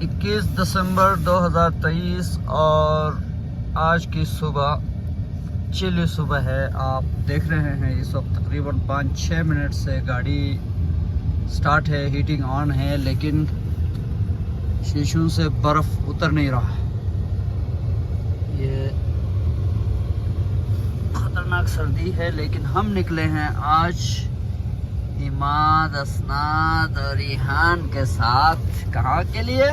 21 दिसंबर 2023 और आज की सुबह चिली सुबह है। आप देख रहे हैं इस वक्त तकरीबन 5-6 मिनट से गाड़ी स्टार्ट है, हीटिंग ऑन है, लेकिन शीशों से बर्फ़ उतर नहीं रहा। ये ख़तरनाक सर्दी है, लेकिन हम निकले हैं आज इमाद, असनाद और ईहान के साथ। कहाँ के लिए?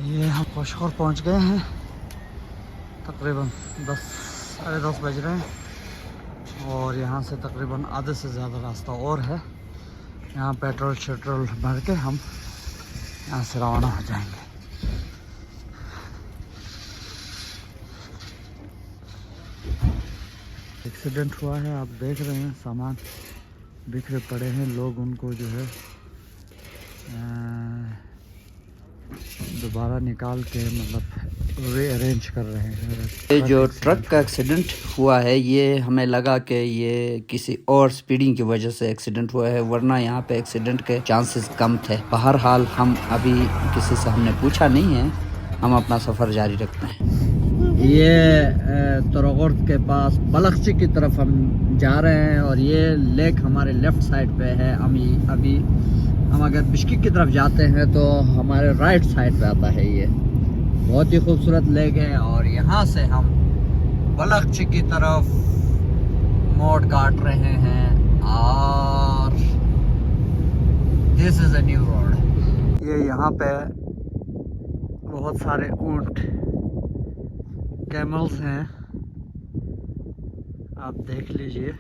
ये हम कोशखोर पहुंच गए हैं। तकरीबन 10-10:30 बज रहे हैं और यहाँ से तकरीबन आधे से ज़्यादा रास्ता और है। यहाँ पेट्रोल शेट्रोल भर के हम यहाँ से रवाना हो जाएंगे। एक्सीडेंट हुआ है, आप देख रहे हैं, सामान बिखरे पड़े हैं। लोग उनको जो है दोबारा निकाल के मतलब रीअरेंज कर रहे हैं। ये जो ट्रक का एक्सीडेंट हुआ है, ये हमें लगा कि ये किसी और स्पीडिंग की वजह से एक्सीडेंट हुआ है, वरना यहाँ पे एक्सीडेंट के चांसेस कम थे। बहरहाल हम अभी किसी से हमने पूछा नहीं है, हम अपना सफ़र जारी रखते हैं। ये तरोगोर्द के पास बलखची की तरफ हम जा रहे हैं और ये लेक हमारे लेफ़्ट साइड पे है। अभी हम अगर बिश्किक की तरफ जाते हैं तो हमारे राइट साइड पे आता है। ये बहुत ही खूबसूरत लेक है और यहाँ से हम बलखची की तरफ मोड़ काट रहे हैं और this is a new road. ये यहाँ पे बहुत सारे ऊंट, कैमल्स हैं, आप देख लीजिए।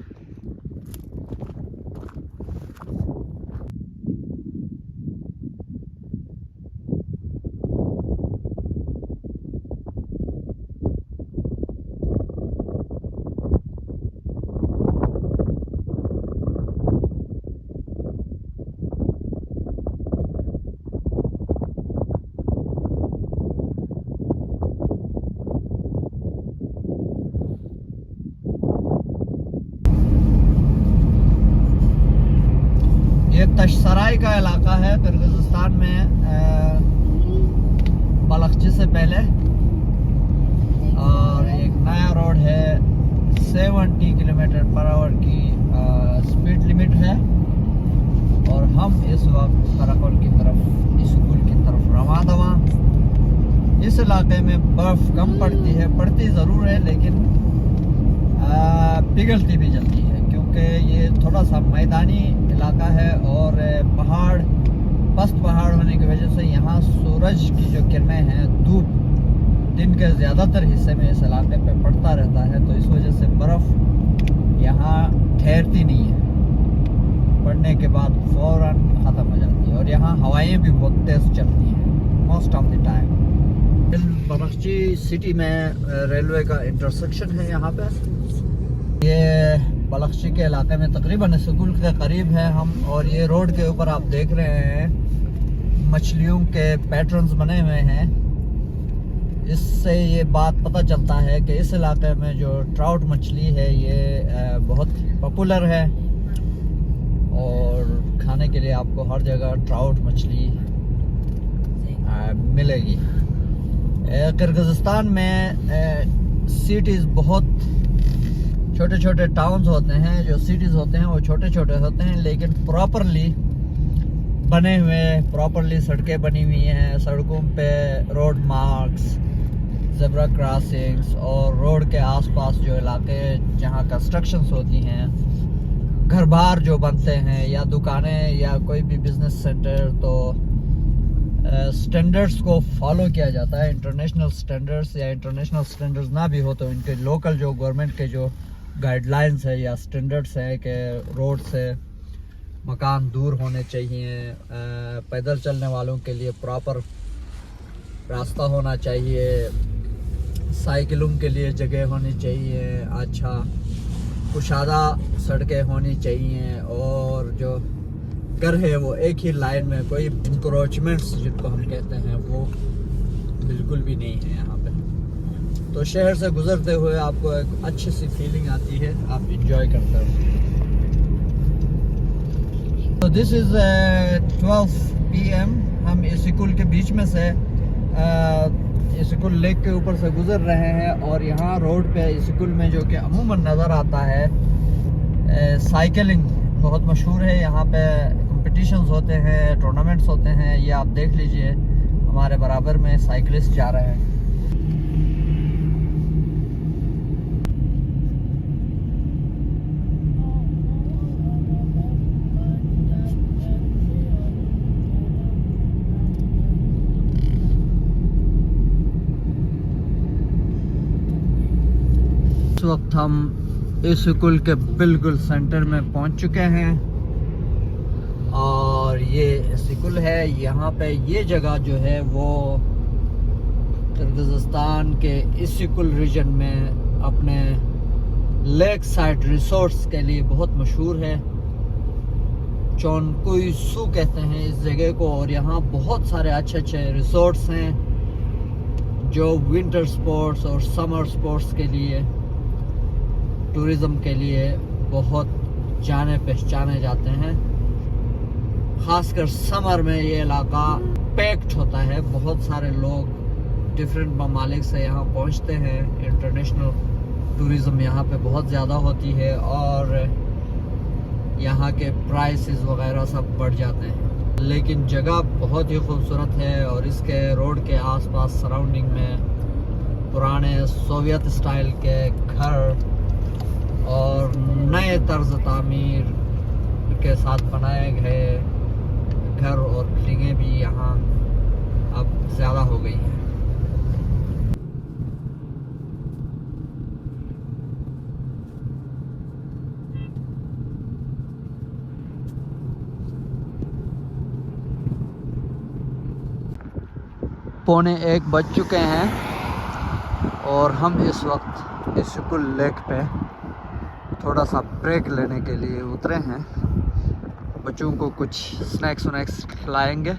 ये तशसराई का इलाका है किर्गिज़स्तान में, बलखची से पहले, और एक नया रोड है। 70 किलोमीटर/आवर की स्पीड लिमिट है और हम इस वक्त कराकोल की तरफ, स्कूल की तरफ रवाना। इस इलाके में बर्फ़ कम पड़ती है, पड़ती ज़रूर है, लेकिन पिघलती भी जल्दी है, क्योंकि ये थोड़ा सा मैदानी इलाका है और पस्त पहाड़ होने की वजह से यहाँ सूरज की जो किरणें हैं, धूप दिन के ज़्यादातर हिस्से में इस इलाके पे पड़ता रहता है, तो इस वजह से बर्फ़ यहाँ ठहरती नहीं है। पड़ने के बाद फ़ौरन ख़त्म हो जाती है और यहाँ हवाएं भी बहुत तेज़ चलती हैं मोस्ट ऑफ द टाइम। बलखची सिटी में रेलवे का इंटरसेक्शन है यहाँ पे। ये बलखची के इलाके में तकरीबन स्कूल के करीब है हम, और ये रोड के ऊपर आप देख रहे हैं मछलियों के पैटर्न्स बने हुए हैं। इससे ये बात पता चलता है कि इस इलाके में जो ट्राउट मछली है ये बहुत पॉपुलर है और खाने के लिए आपको हर जगह ट्राउट मछली मिलेगी। किर्गिज़स्तान में सिटीज़ बहुत छोटे छोटे टाउन्स होते हैं। जो सिटीज़ होते हैं वो छोटे छोटे होते हैं, लेकिन प्रॉपरली बने हुए, प्रॉपरली सड़कें बनी हुई हैं। सड़कों पे रोड मार्क्स, ज़ेब्रा क्रॉसिंग्स और रोड के आसपास जो इलाके जहाँ कंस्ट्रक्शंस होती हैं, घर बार जो बनते हैं या दुकानें या कोई भी बिजनेस सेंटर, तो स्टैंडर्ड्स को फॉलो किया जाता है। इंटरनेशनल स्टैंडर्ड्स या इंटरनेशनल स्टैंडर्ड्स ना भी हो तो इनके लोकल जो गवर्नमेंट के जो गाइडलाइंस है या स्टैंडर्ड्स है कि रोड से मकान दूर होने चाहिए, पैदल चलने वालों के लिए प्रॉपर रास्ता होना चाहिए, साइकिलों के लिए जगह होनी चाहिए, अच्छा कुशादा सड़कें होनी चाहिए, और जो घर है वो एक ही लाइन में, कोई इंक्रोचमेंट्स जिनको हम कहते हैं वो बिल्कुल भी नहीं है यहाँ पे। तो शहर से गुजरते हुए आपको एक अच्छी सी फीलिंग आती है, आप इंजॉय करते हो। तो दिस इज़ 12 PM। हम इसिकुल के बीच में से इसिकुल लेक के ऊपर से गुजर रहे हैं, और यहाँ रोड पे इसिकुल में जो कि अमूमन नज़र आता है, साइकिलिंग बहुत मशहूर है। यहाँ पे कंपटीशंस होते हैं, टूर्नामेंट्स होते हैं। ये आप देख लीजिए हमारे बराबर में साइकिलिस्ट जा रहे हैं। इस वक्त हम इसिकुल के बिल्कुल सेंटर में पहुंच चुके हैं, और ये इसिकुल है। यहाँ पे ये जगह जो है वो किर्गिज़स्तान के इसिकुल रीजन में अपने लेक साइड रिसोर्ट्स के लिए बहुत मशहूर है। चौनकुई सू कहते हैं इस जगह को, और यहाँ बहुत सारे अच्छे अच्छे रिसोर्ट्स हैं जो विंटर स्पोर्ट्स और समर स्पोर्ट्स के लिए, टूरिज़म के लिए बहुत जाने पहचाने जाते हैं। ख़ासकर समर में ये इलाका पैक्ड होता है, बहुत सारे लोग डिफरेंट ममालिक से यहाँ पहुँचते हैं। इंटरनेशनल टूरिज़म यहाँ पे बहुत ज़्यादा होती है, और यहाँ के प्राइसेस वगैरह सब बढ़ जाते हैं। लेकिन जगह बहुत ही खूबसूरत है, और इसके रोड के आसपास सराउंडिंग में पुराने सोवियत स्टाइल के घर और नए तर्ज तामीर के साथ बनाए गए घर और बिल्डिंगें भी यहाँ अब ज़्यादा हो गई हैं। पौने 1 बज चुके हैं, और हम इस वक्त इसिकुल लेक पे थोड़ा सा ब्रेक लेने के लिए उतरे हैं। बच्चों को कुछ स्नैक्स खिलाएंगे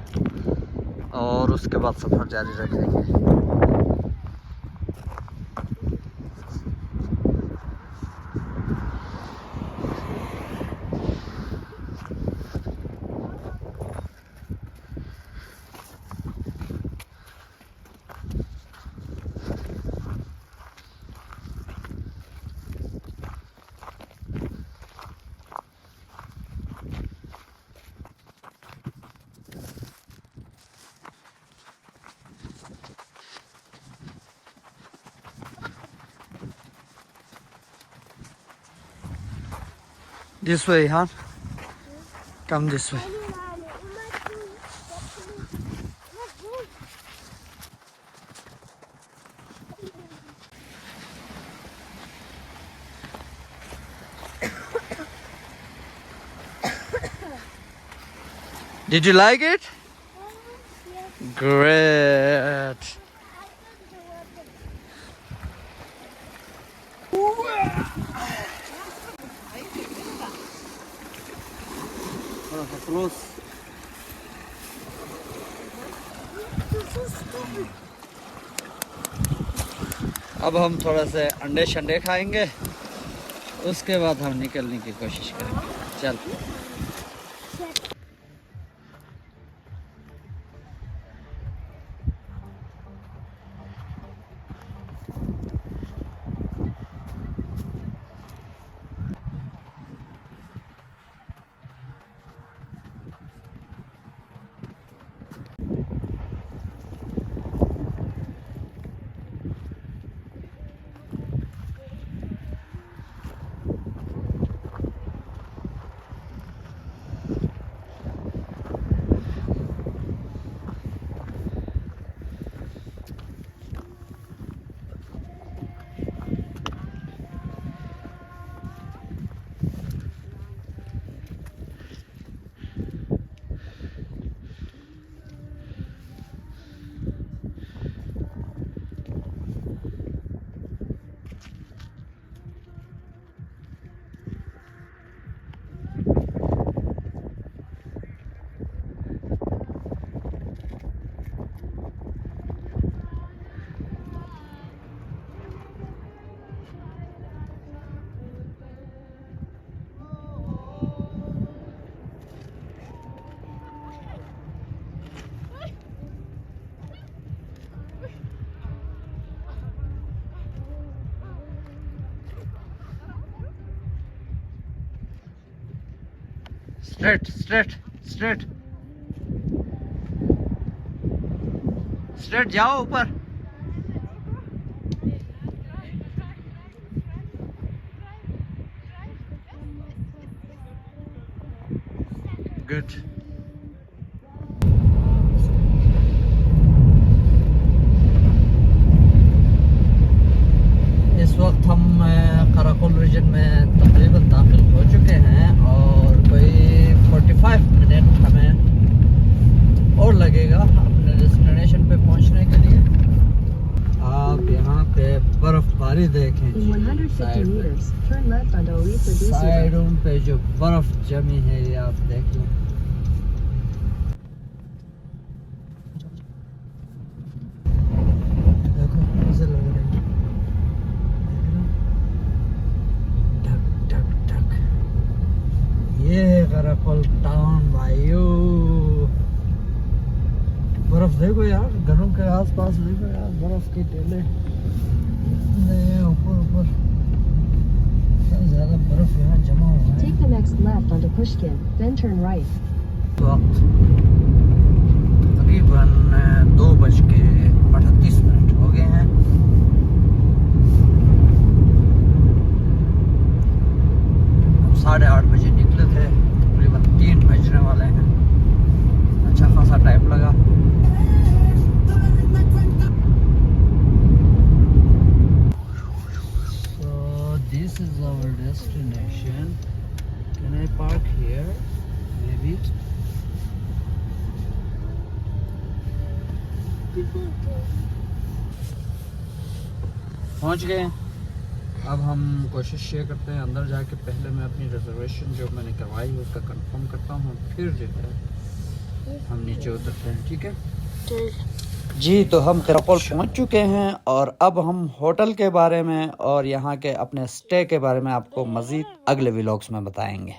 और उसके बाद सफ़र जारी रखेंगे। This way, huh? Come this way. Did you like it? Great. Close. अब हम थोड़ा से अंडे शंडे खाएंगे, उसके बाद हम निकलने की कोशिश करेंगे। चल। स्ट्रेट स्ट्रेट स्ट्रेट स्ट्रेट जाओ ऊपर। गुड। इस वक्त हम कराकुल रीजन में तकरीबन दाखिल हो चुके हैं और कोई 45 मिनट हमें और लगेगा अपने डेस्टिनेशन पे पहुंचने के लिए। आप यहाँ पे बर्फबारी देखें, साइडों पे जो बर्फ जमी है ये आप देख लो। देखो कैसे लग रही है, ढक ढक ढक। ये है कराकुल टाउन भाइयों। बर्फ देखो यार, घरों के आसपास देखो यार, बर्फ की टेले ऊपर ऊपर ज्यादा बर्फ यहाँ जमा हुआ है। Take the next left onto Pushkin, then turn right. वक्त तकरीबन 2:38 हो गए हैं। हम 8:30 बजे निकले थे, तकरीबन 3 बजने वाले हैं। अच्छा खासा टाइम लगा। So this is our destination. Can I park here? Maybe. पहुंच गए। अब हम कोशिश ये करते हैं अंदर जाके पहले मैं अपनी रिजर्वेशन जो मैंने करवाई है उसका कंफर्म करता हूँ, फिर जो है हम नीचे उतरते हैं। ठीक है जी। तो हम कराकुल पहुंच चुके हैं और अब हम होटल के बारे में और यहाँ के अपने स्टे के बारे में आपको मज़ीद अगले व्लॉग्स में बताएंगे।